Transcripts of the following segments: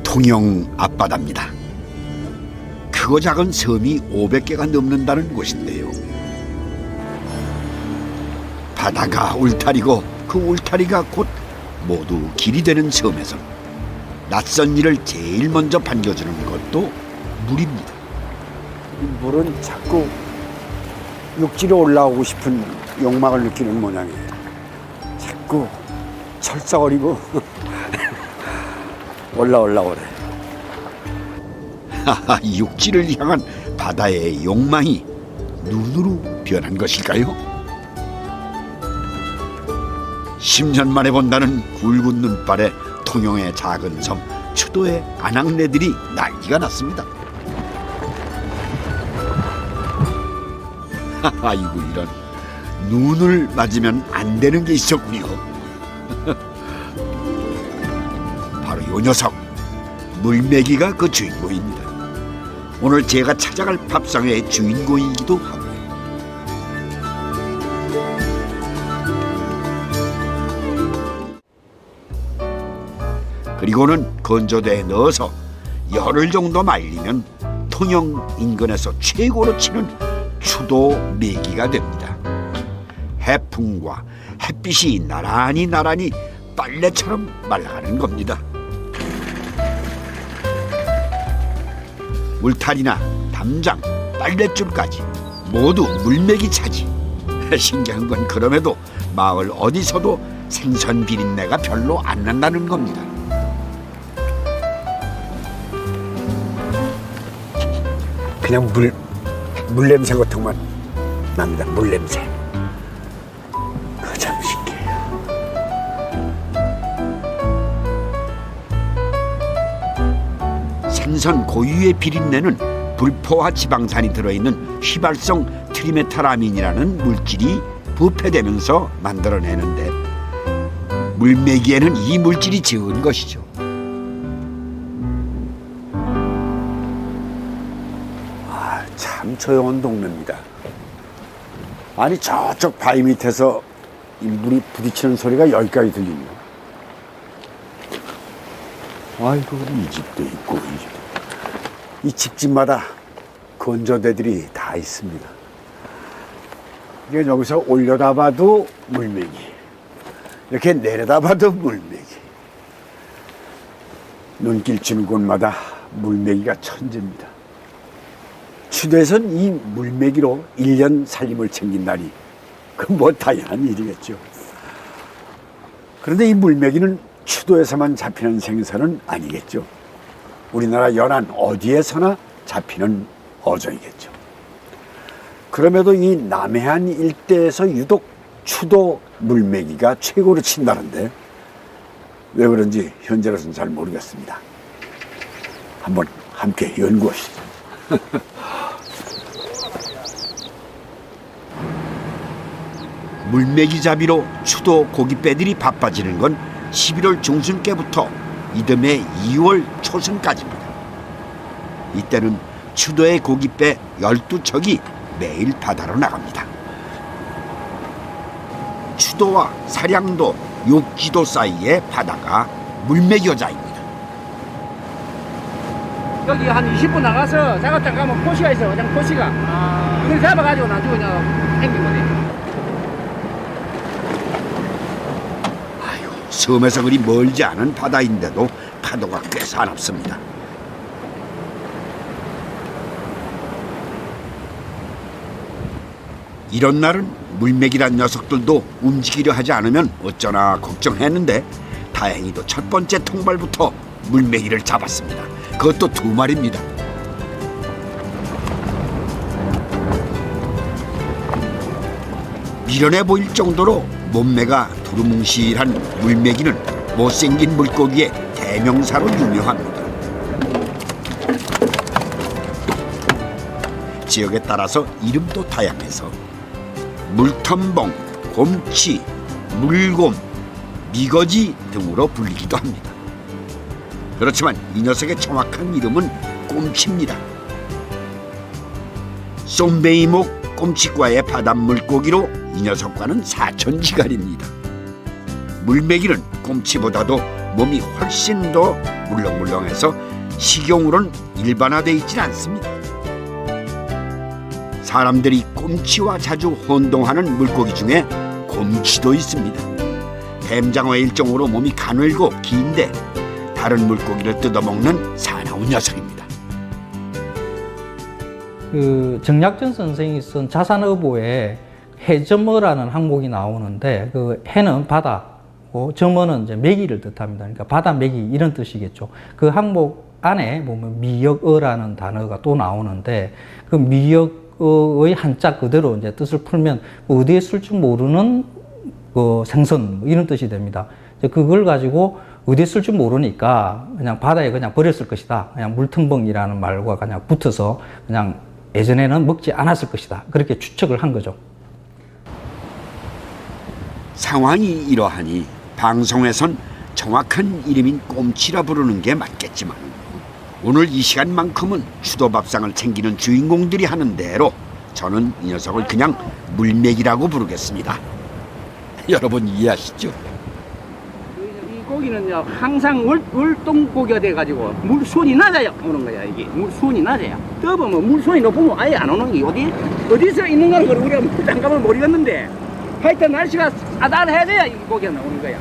통영 앞바다입니다. 크고 작은 섬이 500개가 넘는다는 곳인데요. 바다가 울타리고 그 울타리가 곧 모두 길이 되는 섬에서 낯선 일을 제일 먼저 반겨주는 것도 물입니다. 이 물은 자꾸 육지로 올라오고 싶은 욕망을 느끼는 모양이에요. 자꾸 철썩거리고 올라오래. 하하, 육지를 향한 바다의 욕망이 눈으로 변한 것일까요? 10년 만에 본다는 굵은 눈발에 통영의 작은 섬 추도의 아낙네들이 난리가 났습니다. 아이고, 이런 눈을 맞으면 안 되는 게 있었군요. 바로 요 녀석 물메기가 그 주인공입니다. 오늘 제가 찾아갈 밥상의 주인공이기도 하고요. 그리고는 건조대에 넣어서 열흘 정도 말리면 통영 인근에서 최고로 치는 추도 메기가 됩니다. 해풍과 햇빛이 나란히 빨래처럼 말라가는 겁니다. 물탈이나 담장, 빨랫줄까지 모두 물메기 차지. 신기한 건 그럼에도 마을 어디서도 생선 비린내가 별로 안 난다는 겁니다. 그냥 물 냄새 같은 것만 납니다. 물 냄새. 그거 참 신기해요. 생선 고유의 비린내는 불포화 지방산이 들어있는 휘발성 트리메타라민이라는 물질이 부패되면서 만들어내는데 물메기에는 이 물질이 적은 것이죠. 참 조용한 동네입니다. 아니 저쪽 바위 밑에서 이 물이 부딪히는 소리가 여기까지 들립니다. 아이고, 이 집도 있고 이 집도. 이 집집마다 건조대들이 다 있습니다. 이게 여기서 올려다봐도 물메기, 이렇게 내려다봐도 물메기. 눈길 주는 곳마다 물메기가 천지입니다. 추도에선 이 물메기로 1년 살림을 챙긴 날이 그 뭐 당연한 일이겠죠. 그런데 이 물메기는 추도에서만 잡히는 생선은 아니겠죠. 우리나라 연안 어디에서나 잡히는 어종이겠죠. 그럼에도 이 남해안 일대에서 유독 추도 물메기가 최고로 친다는데 왜 그런지 현재로서는 잘 모르겠습니다. 한번 함께 연구하시죠. 물메기 잡이로 추도 고깃배들이 바빠지는 건 11월 중순께부터 이듬해 2월 초순까지입니다. 이때는 추도의 고깃배 12척이 매일 바다로 나갑니다. 추도와 사량도, 욕지도 사이의 바다가 물메기어자입니다. 여기 한 20분 나가서 작업장 가면 포시가 있어. 그냥 포시가. 그걸 잡아가지고 나중에 그냥 땡기면 돼. 섬에서 그리 멀지 않은 바다인데도 파도가 꽤 사납습니다. 이런 날은 물메기란 녀석들도 움직이려 하지 않으면 어쩌나 걱정했는데 다행히도 첫 번째 통발부터 물메기를 잡았습니다. 그것도 2마리입니다. 미련해 보일 정도로 몸매가 두루뭉실한 물메기는 못생긴 물고기의 대명사로 유명합니다. 지역에 따라서 이름도 다양해서 물텀봉, 곰치, 물곰, 미거지 등으로 불리기도 합니다. 그렇지만 이 녀석의 정확한 이름은 꼼치입니다. 쏨베이목 꼼치과의 바닷물고기로 이 녀석과는 사촌지간입니다. 물메기는 꼼치보다도 몸이 훨씬 더 물렁물렁해서 식용으로는 일반화돼 있진 않습니다. 사람들이 꼼치와 자주 혼동하는 물고기 중에 곰치도 있습니다. 뱀장어의 일종으로 몸이 가늘고 긴데 다른 물고기를 뜯어먹는 사나운 녀석입니다. 그 정약전 선생이 쓴 자산어보에 해점어라는 항목이 나오는데 그 해는 바다고 점어는 이제 메기를 뜻합니다. 그러니까 바다 메기 이런 뜻이겠죠. 그 항목 안에 보면 미역어라는 단어가 또 나오는데 그 미역어의 한자 그대로 이제 뜻을 풀면 어디에 쓸 줄 모르는 그 생선 이런 뜻이 됩니다. 이제 그걸 가지고 어디에 쓸 줄 모르니까 그냥 바다에 그냥 버렸을 것이다. 그냥 물텀벙이라는 말과 그냥 붙어서 그냥 예전에는 먹지 않았을 것이다. 그렇게 추측을 한 거죠. 상황이 이러하니 방송에선 정확한 이름인 꼼치라 부르는 게 맞겠지만 오늘 이 시간만큼은 추도밥상을 챙기는 주인공들이 하는 대로 저는 이 녀석을 그냥 물맥이라고 부르겠습니다. 여러분 이해하시죠? 이 고기는요 항상 월동고기가 돼가지고 물수온이 낮아야 오는 거야. 이게 물수온이 낮아야 떠보면 물수온이 높으면 아예 안 오는 게 어디서 있는가는 걸 우리가 잠깐만 모르겠는데 하여튼 날씨가 아달해야 돼야 이 고기가 나오는 거야.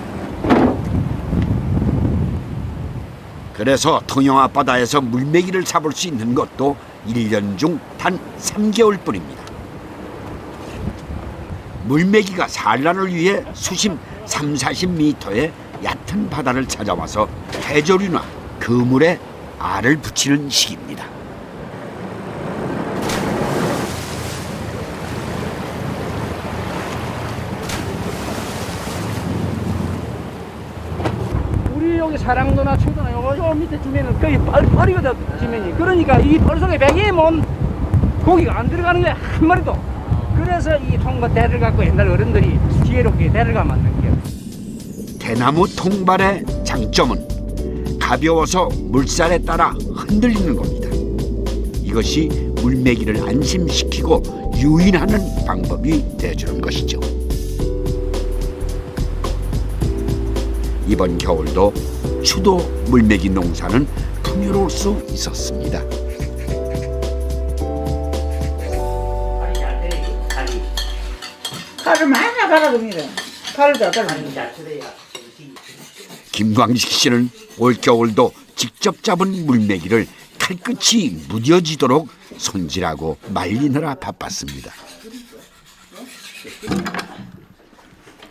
그래서 통영 앞바다에서 물메기를 잡을 수 있는 것도 1년 중 단 3개월 뿐입니다. 물메기가 산란을 위해 수심 30-40m의 얕은 바다를 찾아와서 해조류나 그물에 알을 붙이는 시기입니다. 우리 여기 사랑도나 초도나 요 밑에 주면은 거의 뻘이거든 지면이. 그러니까 이 뻘 속에 백이 몸 고기가 안 들어가는 거야 한 마리도. 그래서 이 통과 대를 갖고 옛날 어른들이 지혜롭게 대를가 만든 거야. 대나무 통발의 장점은 가벼워서 물살에 따라 흔들리는 겁니다. 이것이 물메기를 안심시키고 유인하는 방법이 되어주는 것이죠. 이번 겨울도 추도 물메기 농사는 풍요로울 수 있었습니다. 칼을 많이 갈아줍니다. 칼을 다 갈아줍니다. 김광식 씨는 올겨울도 직접 잡은 물메기를 칼끝이 무뎌지도록 손질하고 말리느라 바빴습니다.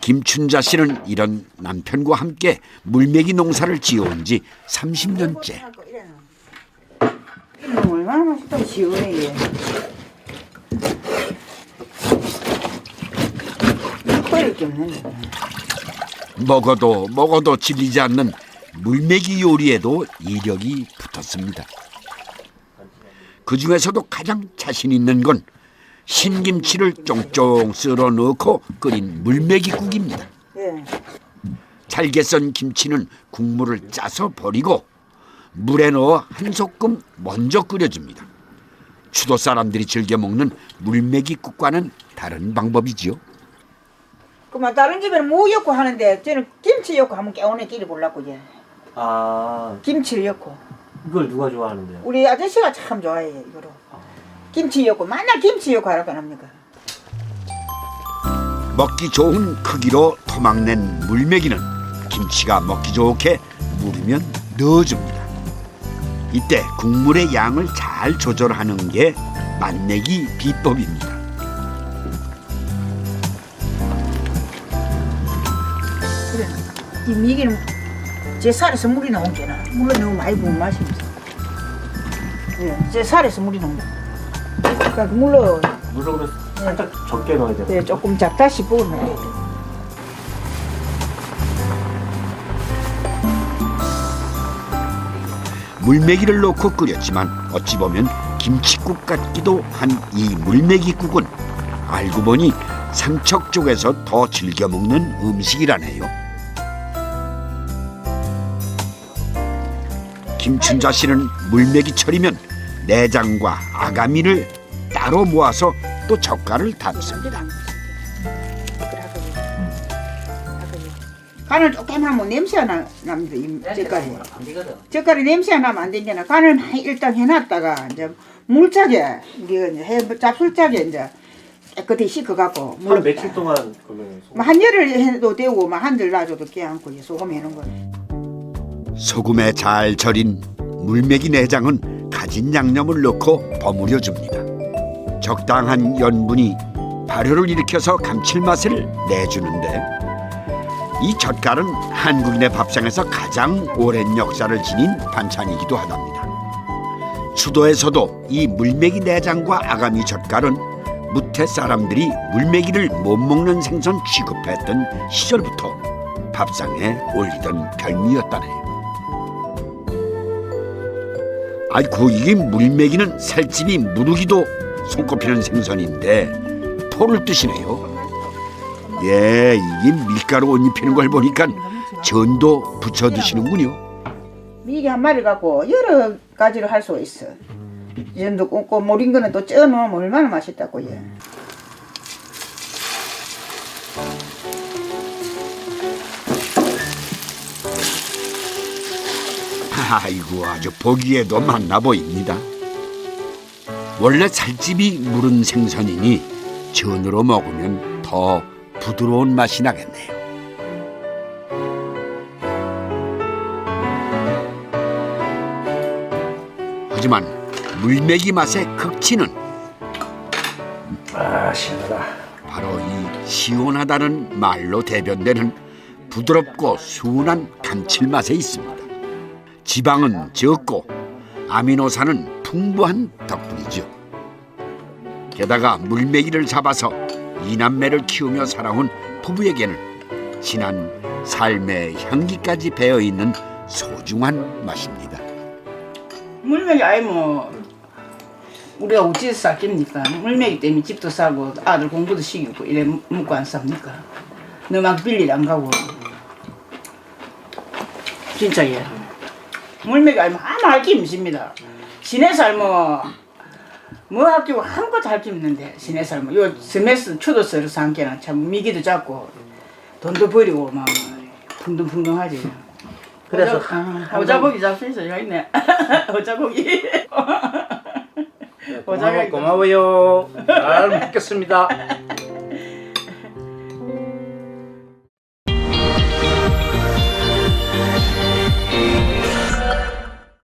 김춘자 씨는 이런 남편과 함께 물메기 농사를 지어온 지 30년째. 얼마나 맛있다 시원해. 얘. 끓일 게 없네. 먹어도 질리지 않는 물메기 요리에도 이력이 붙었습니다. 그 중에서도 가장 자신 있는 건 신김치를 쫑쫑 썰어 넣고 끓인 물메기국입니다. 예. 잘게 썬 김치는 국물을 짜서 버리고 물에 넣어 한 소끔 먼저 끓여줍니다. 추도 사람들이 즐겨 먹는 물메기국과는 다른 방법이지요. 그만 다른 집에는 무 엮고 하는데 저는 김치 엮고 한번 깨우네 끼리 보려고 이제. 아, 김치를 엮고. 이걸 누가 좋아하는데요? 우리 아저씨가 참 좋아해 이거로. 김치 엮고 맨날 김치 엮고 하라고 합니까? 먹기 좋은 크기로 토막낸 물메기는 김치가 먹기 좋게 물으면 넣어줍니다. 이때 국물의 양을 잘 조절하는 게 맛내기 비법입니다. 그래. 이 미기는 제 살에서 물이 나온 게나. 물을 너무 많이 부은 맛이 없어. 예, 제 살에서 물이 나온 게. 그러니까 물로 물을 살짝 적게 넣어야 돼요. 예, 조금 작다시 부으면 돼. 물메기를 넣고 끓였지만 어찌 보면 김치국 같기도 한 이 물메기국은 알고 보니 삼척 쪽에서 더 즐겨 먹는 음식이라네요. 김춘자 씨는 물메기철이면 내장과 아가미를 따로 모아서 또 젓갈을 담습니다. 간을 조금 하면 냄새가 납니다. 이 젓갈이. 안 되거든. 젓갈이 냄새가 나면 안 되잖아. 간을 많이 일단 해놨다가 이제 물짜게 이게 이제 잡술짜게 이제 깨끗이 씻어갖고 하루 며칠 동안 그러면 뭐 한 열흘 해도 되고 막 한들 놔줘도 깨안고 소금 해놓은 거예요. 소금에 잘 절인 물메기 내장은 가진 양념을 넣고 버무려 줍니다. 적당한 연분이 발효를 일으켜서 감칠맛을 내주는데 이 젓갈은 한국인의 밥상에서 가장 오랜 역사를 지닌 반찬이기도 하답니다. 수도에서도 이 물메기 내장과 아가미 젓갈은 무태 사람들이 물메기를 못 먹는 생선 취급했던 시절부터 밥상에 올리던 별미였다네요. 아이고, 이게 물메기는 살집이 무르기도 손꼽히는 생선인데 포를 뜨시네요. 예, 이게 밀가루 옷 입히는 걸 보니까 전도 부쳐 드시는군요. 미기 한 마리 갖고 여러 가지로 할 수가 있어. 전도 굽고 모린 거는 또 쪄 놓으면 얼마나 맛있다고 예. 아이고, 아주 보기에도 맛나 보입니다. 원래 살집이 무른 생선이니 전으로 먹으면 더 부드러운 맛이 나겠네요. 하지만 물메기 맛의 극치는 시원하다. 바로 이 시원하다는 말로 대변되는 부드럽고 순한 감칠맛에 있습니다. 지방은 적고 아미노산은 풍부한 덕분이죠. 게다가 물메기를 잡아서 이남매를 키우며 살아온 부부에게는 진한 삶의 향기까지 배어있는 소중한 맛입니다. 물메기 아이 뭐 우리가 어찌서 쌀깁니까? 물메기 때문에 집도 사고 아들 공부도 시키고 이래 먹고 안 삽니까? 너만 빌리를 안 가고 진짜 예. 물메기 아니면 아무 할 게 없습니다. 시내 살면 뭐 학교 아무것도 할 게 없는데 시내 살면 요 스매스 추도서를 함께는 참 미기도 작고 돈도 버리고 막 풍덩풍덩하지. 그래서 오자고기 잡수 있어 여기 있네. 오자고기. 고마워요. 잘 먹겠습니다.